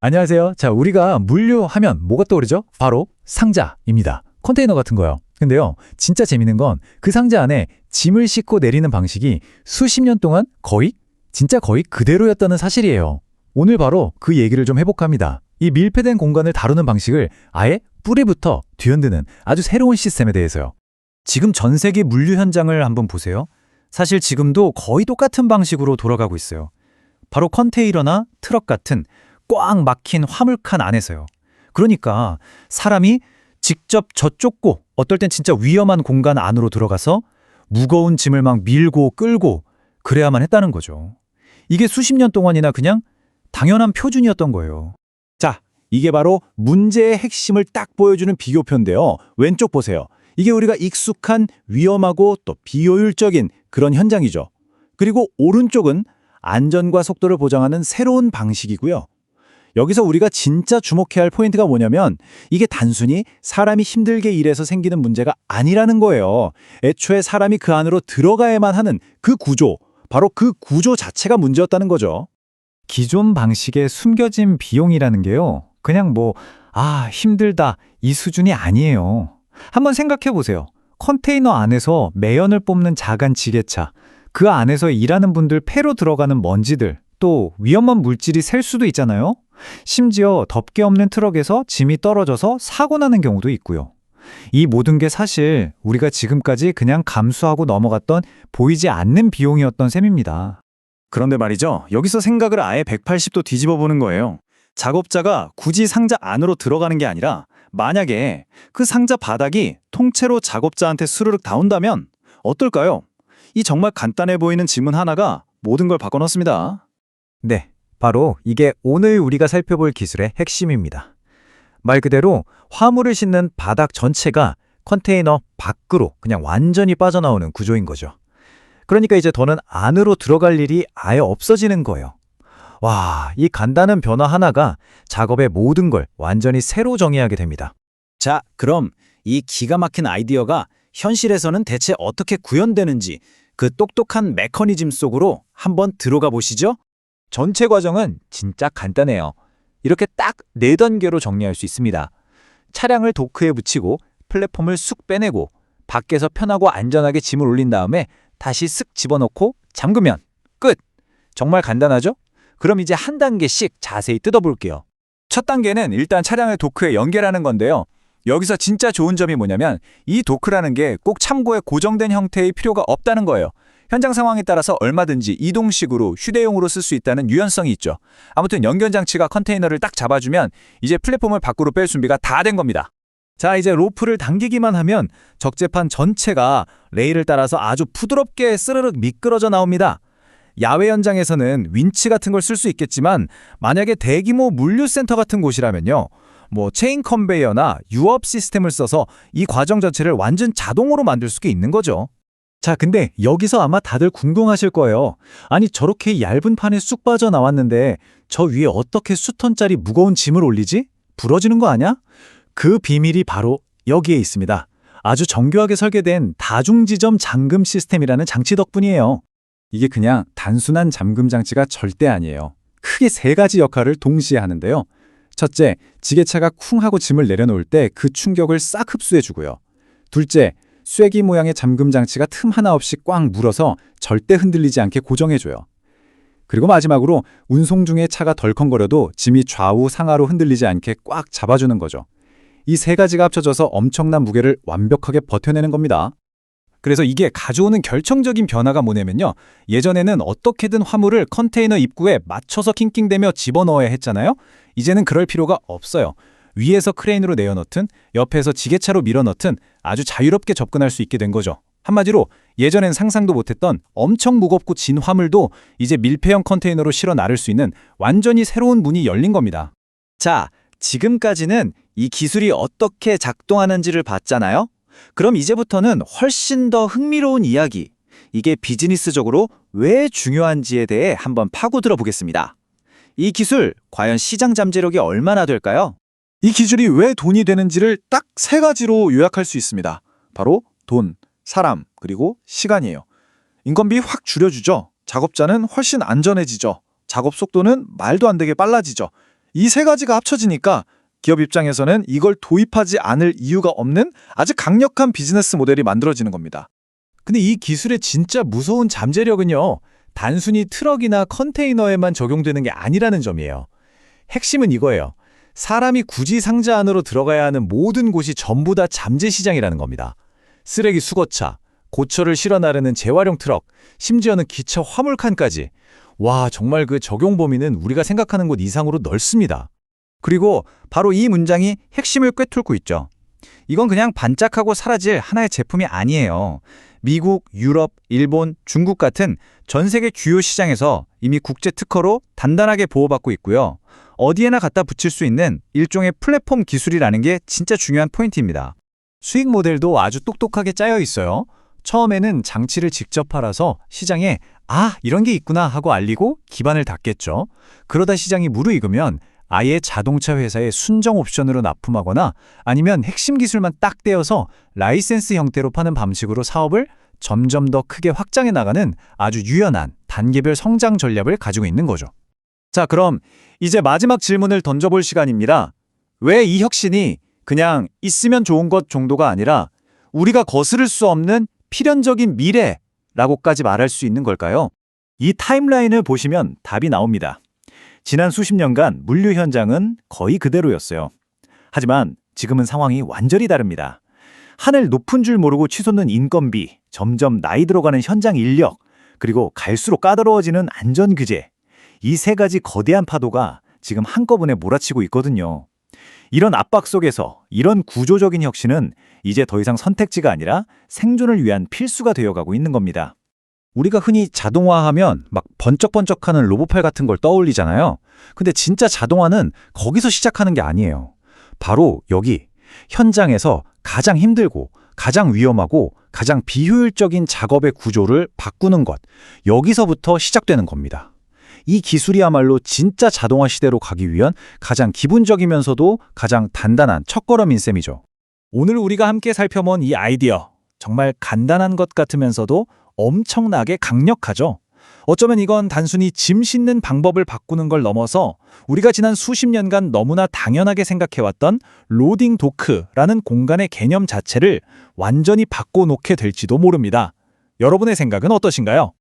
안녕하세요. 자, 우리가 물류하면 뭐가 떠오르죠? 바로 상자입니다. 컨테이너 같은 거요. 근데요, 진짜 재밌는 건 그 상자 안에 짐을 싣고 내리는 방식이 수십 년 동안 진짜 거의 그대로였다는 사실이에요. 오늘 바로 그 얘기를 좀 해볼까 합니다. 이 밀폐된 공간을 다루는 방식을 아예 뿌리부터 뒤흔드는 아주 새로운 시스템에 대해서요. 지금 전 세계 물류 현장을 한번 보세요. 사실 지금도 거의 똑같은 방식으로 돌아가고 있어요. 바로 컨테이너나 트럭 같은 꽉 막힌 화물칸 안에서요. 그러니까 사람이 직접 저 좁고 어떨 땐 진짜 위험한 공간 안으로 들어가서 무거운 짐을 막 밀고 끌고 그래야만 했다는 거죠. 이게 수십 년 동안이나 그냥 당연한 표준이었던 거예요. 자, 이게 바로 문제의 핵심을 딱 보여주는 비교표인데요. 왼쪽 보세요. 이게 우리가 익숙한 위험하고 또 비효율적인 그런 현장이죠. 그리고 오른쪽은 안전과 속도를 보장하는 새로운 방식이고요. 여기서 우리가 진짜 주목해야 할 포인트가 뭐냐면 이게 단순히 사람이 힘들게 일해서 생기는 문제가 아니라는 거예요. 애초에 사람이 그 안으로 들어가야만 하는 그 구조, 바로 그 구조 자체가 문제였다는 거죠. 기존 방식의 숨겨진 비용이라는 게요. 그냥 힘들다 이 수준이 아니에요. 한번 생각해 보세요. 컨테이너 안에서 매연을 뽑는 작은 지게차, 그 안에서 일하는 분들 폐로 들어가는 먼지들, 또 위험한 물질이 셀 수도 있잖아요. 심지어 덮개 없는 트럭에서 짐이 떨어져서 사고 나는 경우도 있고요. 이 모든 게 사실 우리가 지금까지 그냥 감수하고 넘어갔던 보이지 않는 비용이었던 셈입니다. 그런데 말이죠. 여기서 생각을 아예 180도 뒤집어 보는 거예요. 작업자가 굳이 상자 안으로 들어가는 게 아니라 만약에 그 상자 바닥이 통째로 작업자한테 스르륵 닿는다면 어떨까요? 이 정말 간단해 보이는 지문 하나가 모든 걸 바꿔놓습니다. 네, 바로 이게 오늘 우리가 살펴볼 기술의 핵심입니다. 말 그대로 화물을 싣는 바닥 전체가 컨테이너 밖으로 그냥 완전히 빠져나오는 구조인 거죠. 그러니까 이제 더는 안으로 들어갈 일이 아예 없어지는 거예요. 와, 이 간단한 변화 하나가 작업의 모든 걸 완전히 새로 정의하게 됩니다. 자, 그럼 이 기가 막힌 아이디어가 현실에서는 대체 어떻게 구현되는지 그 똑똑한 메커니즘 속으로 한번 들어가 보시죠. 전체 과정은 진짜 간단해요. 이렇게 딱 4단계로 정리할 수 있습니다. 차량을 도크에 붙이고 플랫폼을 쑥 빼내고 밖에서 편하고 안전하게 짐을 올린 다음에 다시 쓱 집어넣고 잠그면 끝! 정말 간단하죠? 그럼 이제 한 단계씩 자세히 뜯어볼게요. 첫 단계는 일단 차량을 도크에 연결하는 건데요. 여기서 진짜 좋은 점이 뭐냐면 이 도크라는 게 꼭 참고에 고정된 형태의 필요가 없다는 거예요. 현장 상황에 따라서 얼마든지 이동식으로 휴대용으로 쓸 수 있다는 유연성이 있죠. 아무튼 연결 장치가 컨테이너를 딱 잡아주면 이제 플랫폼을 밖으로 뺄 준비가 다 된 겁니다. 자, 이제 로프를 당기기만 하면 적재판 전체가 레일을 따라서 아주 부드럽게 스르륵 미끄러져 나옵니다. 야외 현장에서는 윈치 같은 걸 쓸 수 있겠지만 만약에 대규모 물류센터 같은 곳이라면요. 체인 컨베이어나 유업 시스템을 써서 이 과정 자체를 완전 자동으로 만들 수가 있는 거죠. 자, 근데 여기서 아마 다들 궁금하실 거예요. 아니, 저렇게 얇은 판에 쑥 빠져나왔는데 저 위에 어떻게 수톤짜리 무거운 짐을 올리지? 부러지는 거 아니야? 그 비밀이 바로 여기에 있습니다. 아주 정교하게 설계된 다중지점 잠금 시스템이라는 장치 덕분이에요. 이게 그냥 단순한 잠금 장치가 절대 아니에요. 크게 3가지 역할을 동시에 하는데요. 첫째, 지게차가 쿵 하고 짐을 내려놓을 때 그 충격을 싹 흡수해주고요. 둘째, 쐐기 모양의 잠금 장치가 틈 하나 없이 꽉 물어서 절대 흔들리지 않게 고정해줘요. 그리고 마지막으로 운송 중에 차가 덜컹거려도 짐이 좌우 상하로 흔들리지 않게 꽉 잡아주는 거죠. 이 3가지가 합쳐져서 엄청난 무게를 완벽하게 버텨내는 겁니다. 그래서 이게 가져오는 결정적인 변화가 뭐냐면요. 예전에는 어떻게든 화물을 컨테이너 입구에 맞춰서 낑낑대며 집어넣어야 했잖아요. 이제는 그럴 필요가 없어요. 위에서 크레인으로 내어넣든 옆에서 지게차로 밀어넣든 아주 자유롭게 접근할 수 있게 된 거죠. 한마디로 예전엔 상상도 못했던 엄청 무겁고 진 화물도 이제 밀폐형 컨테이너로 실어 나를 수 있는 완전히 새로운 문이 열린 겁니다. 자, 지금까지는 이 기술이 어떻게 작동하는지를 봤잖아요. 그럼 이제부터는 훨씬 더 흥미로운 이야기, 이게 비즈니스적으로 왜 중요한지에 대해 한번 파고들어 보겠습니다. 이 기술, 과연 시장 잠재력이 얼마나 될까요? 이 기술이 왜 돈이 되는지를 딱 3가지로 요약할 수 있습니다. 바로 돈, 사람, 그리고 시간이에요. 인건비 확 줄여주죠. 작업자는 훨씬 안전해지죠. 작업 속도는 말도 안 되게 빨라지죠. 이 세 가지가 합쳐지니까 기업 입장에서는 이걸 도입하지 않을 이유가 없는 아주 강력한 비즈니스 모델이 만들어지는 겁니다. 근데 이 기술의 진짜 무서운 잠재력은요, 단순히 트럭이나 컨테이너에만 적용되는 게 아니라는 점이에요. 핵심은 이거예요. 사람이 굳이 상자 안으로 들어가야 하는 모든 곳이 전부 다 잠재 시장이라는 겁니다. 쓰레기 수거차, 고철을 실어 나르는 재활용 트럭, 심지어는 기차 화물칸까지. 와, 정말 그 적용 범위는 우리가 생각하는 곳 이상으로 넓습니다. 그리고 바로 이 문장이 핵심을 꿰뚫고 있죠. 이건 그냥 반짝하고 사라질 하나의 제품이 아니에요. 미국, 유럽, 일본, 중국 같은 전 세계 주요 시장에서 이미 국제 특허로 단단하게 보호받고 있고요. 어디에나 갖다 붙일 수 있는 일종의 플랫폼 기술이라는 게 진짜 중요한 포인트입니다. 수익 모델도 아주 똑똑하게 짜여 있어요. 처음에는 장치를 직접 팔아서 시장에 이런 게 있구나 하고 알리고 기반을 닫겠죠. 그러다 시장이 무르익으면 아예 자동차 회사에 순정 옵션으로 납품하거나 아니면 핵심 기술만 딱 떼어서 라이센스 형태로 파는 방식으로 사업을 점점 더 크게 확장해 나가는 아주 유연한 단계별 성장 전략을 가지고 있는 거죠. 자, 그럼 이제 마지막 질문을 던져볼 시간입니다. 왜 이 혁신이 그냥 있으면 좋은 것 정도가 아니라 우리가 거스를 수 없는 필연적인 미래라고까지 말할 수 있는 걸까요? 이 타임라인을 보시면 답이 나옵니다. 지난 수십 년간 물류 현장은 거의 그대로였어요. 하지만 지금은 상황이 완전히 다릅니다. 하늘 높은 줄 모르고 치솟는 인건비, 점점 나이 들어가는 현장 인력, 그리고 갈수록 까다로워지는 안전 규제. 이 세 가지 거대한 파도가 지금 한꺼번에 몰아치고 있거든요. 이런 압박 속에서 이런 구조적인 혁신은 이제 더 이상 선택지가 아니라 생존을 위한 필수가 되어가고 있는 겁니다. 우리가 흔히 자동화하면 막 번쩍번쩍하는 로봇팔 같은 걸 떠올리잖아요. 근데 진짜 자동화는 거기서 시작하는 게 아니에요. 바로 여기 현장에서 가장 힘들고 가장 위험하고 가장 비효율적인 작업의 구조를 바꾸는 것, 여기서부터 시작되는 겁니다. 이 기술이야말로 진짜 자동화 시대로 가기 위한 가장 기본적이면서도 가장 단단한 첫걸음인 셈이죠. 오늘 우리가 함께 살펴본 이 아이디어, 정말 간단한 것 같으면서도 엄청나게 강력하죠. 어쩌면 이건 단순히 짐 싣는 방법을 바꾸는 걸 넘어서 우리가 지난 수십 년간 너무나 당연하게 생각해왔던 로딩 도크라는 공간의 개념 자체를 완전히 바꿔놓게 될지도 모릅니다. 여러분의 생각은 어떠신가요?